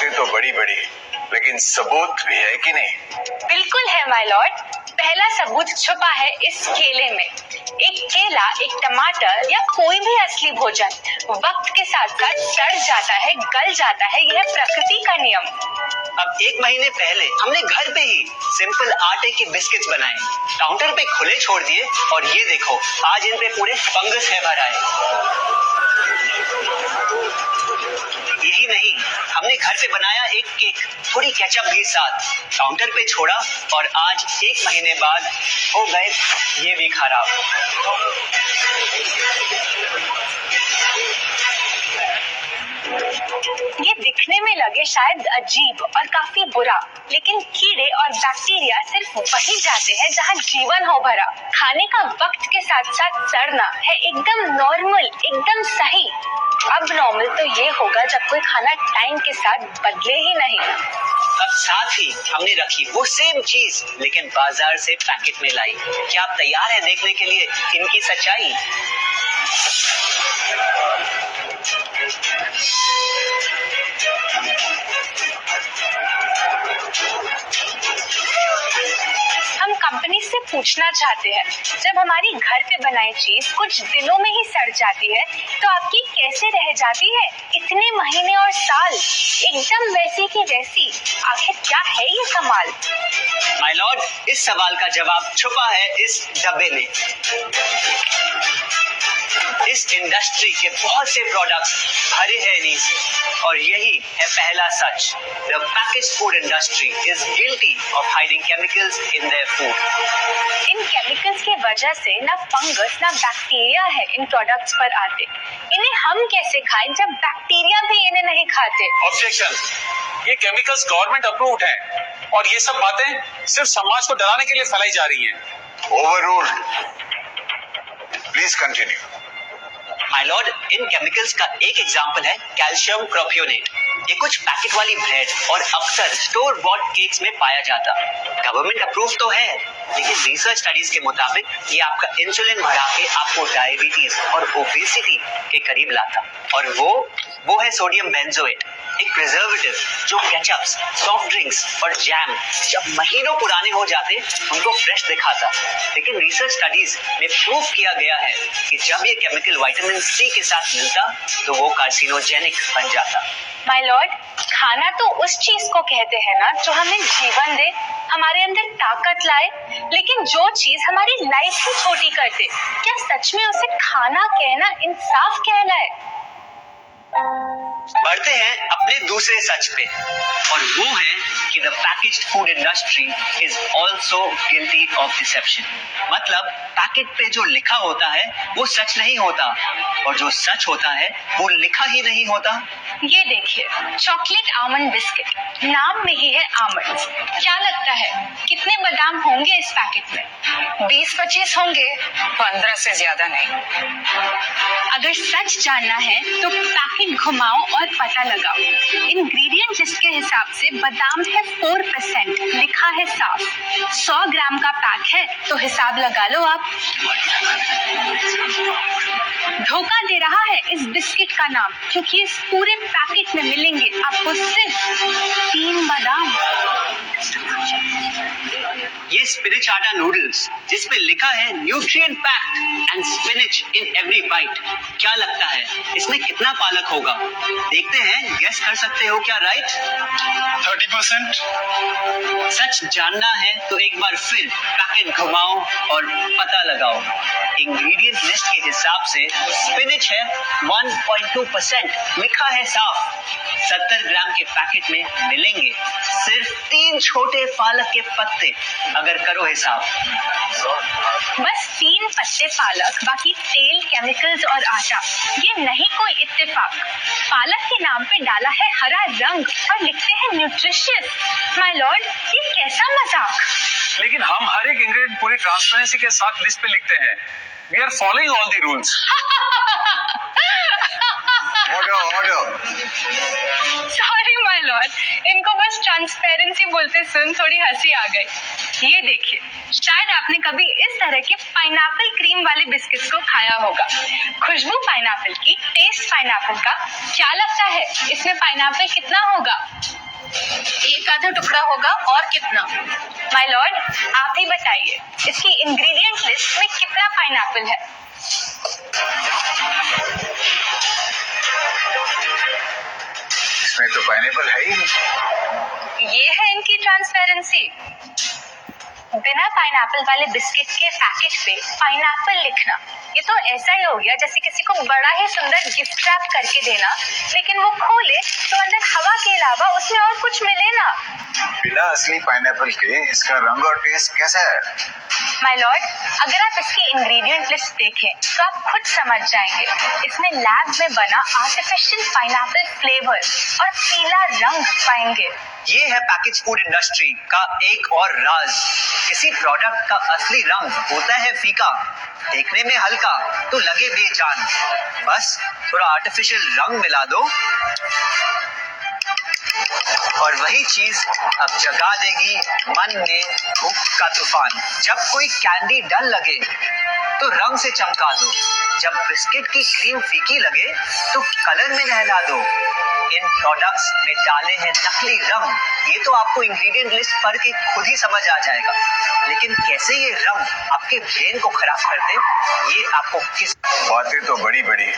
बातें तो बड़ी बड़ी, लेकिन सबूत भी है कि नहीं? बिल्कुल है माय लॉर्ड। पहला सबूत छुपा है इस केले में। एक केला, एक टमाटर या कोई भी असली भोजन वक्त के साथ साथ सड़ जाता है, गल जाता है। यह प्रकृति का नियम। अब 1 महीने पहले हमने घर पे ही सिंपल आटे के बिस्किट्स बनाए, काउंटर पे खुले छोड़ दिए और ये देखो आज इन पे पूरे फंगस है भरा है। यही नहीं, हमने घर पे बनाया एक केक, थोड़ी केचप भी साथ, काउंटर पे छोड़ा और आज 1 महीने बाद हो गए ये भी खराब। ये दिखने में लगे शायद अजीब और काफी बुरा, लेकिन कीड़े और बैक्टीरिया सिर्फ वहीं जाते हैं जहां जीवन हो भरा। खाने का वक्त के साथ साथ सड़ना है एकदम नॉर्मल, एकदम सही। अब नॉर्मल तो ये होगा जब कोई खाना टाइम के साथ बदले ही नहीं। अब साथ ही हमने रखी वो सेम चीज, लेकिन बाजार से पैकेट में लाई। क्या आप तैयार हैं देखने के लिए इनकी सच्चाई? हम कंपनी से पूछना चाहते हैं, जब हमारी घर पे बनाई चीज कुछ दिनों में ही सड़ जाती है, तो आपकी कैसे रह जाती है इतने महीने और साल एकदम वैसी की वैसी? आखिर क्या है ये कमाल? माय लॉर्ड, इस सवाल का जवाब छुपा है इस डब्बे में। इस इंडस्ट्री के बहुत से प्रोडक्ट्स भरे हैं इन्हीं से, और यही है पहला सच। The packaged food industry is guilty of hiding chemicals in their food. इन केमिकल्स की वजह से ना फंगस ना बैक्टीरिया है इन प्रोडक्ट्स पर आते। इन्हें हम कैसे खाएं जब बैक्टीरिया भी इन्हें नहीं खाते? ऑब्जेक्शन, ये केमिकल्स गवर्नमेंट अप्रूव्ड हैं और ये सब बातें सिर्फ समाज को डराने के लिए फैलाई जा रही हैं। Overruled. Please continue. My Lord, in chemicals का एक एग्जांपल है कैल्शियम प्रोपियोनेट। ये कुछ पैकेट वाली ब्रेड और अक्सर स्टोर बॉट केक्स में पाया जाता। गवर्नमेंट अप्रूव तो है, लेकिन रिसर्च स्टडीज के मुताबिक ये आपका इंसुलिन बढ़ा के आपको डायबिटीज और ओबेसिटी के करीब लाता। और वो है सोडियम बेंजोएट, एक प्रिजर्वेटिव जो केचप्स, सॉफ्ट ड्रिंक्स और जैम जब महीनों पुराने हो जाते उनको फ्रेश दिखाता। लेकिन रिसर्च स्टडीज में प्रूव किया गया है कि जब ये केमिकल विटामिन सी के साथ मिलता तो वो कार्सिनोजेनिक बन जाता। माय लॉर्ड, खाना तो उस चीज को कहते हैं ना जो हमें जीवन दे, हमारे अंदर ताकत लाए, लेकिन जो चीज हमारी लाइफ ही छोटी कर दे, क्या सच में उसे खाना कहना इंसाफ कहलाए? बढ़ते हैं अपने दूसरे सच पे, और वो है कि the packaged food industry is also guilty of deception. मतलब पैकेट पे जो लिखा होता है वो सच नहीं होता, और जो सच होता है वो लिखा ही नहीं होता। ये देखिए, चॉकलेट आमंड बिस्किट, नाम में ही है आमंड। क्या लगता है कितने बादाम होंगे इस पैकेट में? 20-25 होंगे, 15 से ज्यादा नहीं। अगर सच जानना है तो पैकेट घुमाओ और पता लगाओ। इंग्रेडिएंट लिस्ट के हिसाब से बादाम है 4%, लिखा है साफ। 100 ग्राम का पैक है तो हिसाब लगा लो आप। धोखा दे रहा है इस बिस्किट का नाम, क्योंकि इस पूरे पैकेट में मिलेंगे आपको सिर्फ 3 बादाम। ये स्पिनच आटा नूडल्स जिसपे लिखा है nutrient packed and spinach in every bite. क्या लगता है इसमें कितना पालक होगा? देखते हैं, गेस कर सकते हो क्या? राइट, 30%। सच जानना है तो एक बार फिर पैकेट घुमाओ और पता लगाओ। इंग्रेडिएंट लिस्ट के हिसाब से स्पिनच है 1.2%, लिखा है साफ। 70 ग्राम के पैकेट में मिलेंगे सिर्फ 3 छोटे पालक के पत्ते। अगर करो हिसाब, बस 3 पत्ते पालक, बाकी तेल, केमिकल्स और आटा। ये नहीं कोई इत्तेफाक। पालक के नाम पे डाला है हरा रंग और लिखते हैं न्यूट्रिशियस। माय लॉर्ड, ये कैसा मजाक? लेकिन हम हर एक इंग्रेडिएंट पूरी ट्रांसपेरेंसी के साथ लिस्ट पे लिखते हैं। We are following all the rules. Order. Sorry my lord, इनको बस ट्रांसपेरेंसी बोलते सुन थोड़ी हंसी आ गई। ये देखिए, शायद आपने कभी इस तरह के पाइनएप्पल क्रीम वाले बिस्किट्स को खाया होगा। खुशबू पाइनएप्पल की, टेस्ट पाइनएप्पल का। क्या लगता है इसमें पाइनएप्पल कितना होगा? एक आधा टुकड़ा होगा, और कितना? माय लॉर्ड, आप ही बताइए, इसकी इंग्रेडिएंट लिस्ट में कितना पाइनएप्पल है? इसमें तो पाइनएप्पल है ही नहीं। ये है इनकी ट्रांसपेरेंसी। बिना पाइनएप्पल वाले बिस्किट के पैकेट पे पाइनएप्पल लिखना, ये तो ऐसा ही हो गया जैसे किसी को बड़ा ही सुंदर गिफ्ट रैप करके देना, लेकिन वो खोले तो अंदर हवा के अलावा उसमें और कुछ मिले ना। बिना असली पाइनएप्पल के इसका रंग और टेस्ट कैसा है? माय लॉर्ड, अगर आप इसकी इंग्रेडिएंट लिस्ट देखें तो आप खुद समझ जाएंगे। इसमें लैब में बना आर्टिफिशियल पाइनएप्पल फ्लेवर और पीला रंग पाएंगे। ये है पैकेज फूड इंडस्ट्री का एक और राज। किसी प्रोडक्ट का असली रंग होता है फीका, देखने में हल्का तो लगे बेजान। बस थोड़ा आर्टिफिशियल रंग मिला दो और वही चीज अब जगा देगी मन में भूख का तूफान। जब कोई कैंडी डल लगे तो रंग से चमका दो, जब बिस्किट की क्रीम फीकी लगे तो कलर में नहला दो। इन प्रोडक्ट्स में डाले हैं नकली रंग, ये तो आपको इंग्रेडिएंट लिस्ट पढ़ के खुद ही समझ आ जाएगा। लेकिन कैसे ये रंग आपके ब्रेन को खराब कर दे, ये आपको किस बातें तो बड़ी बड़ी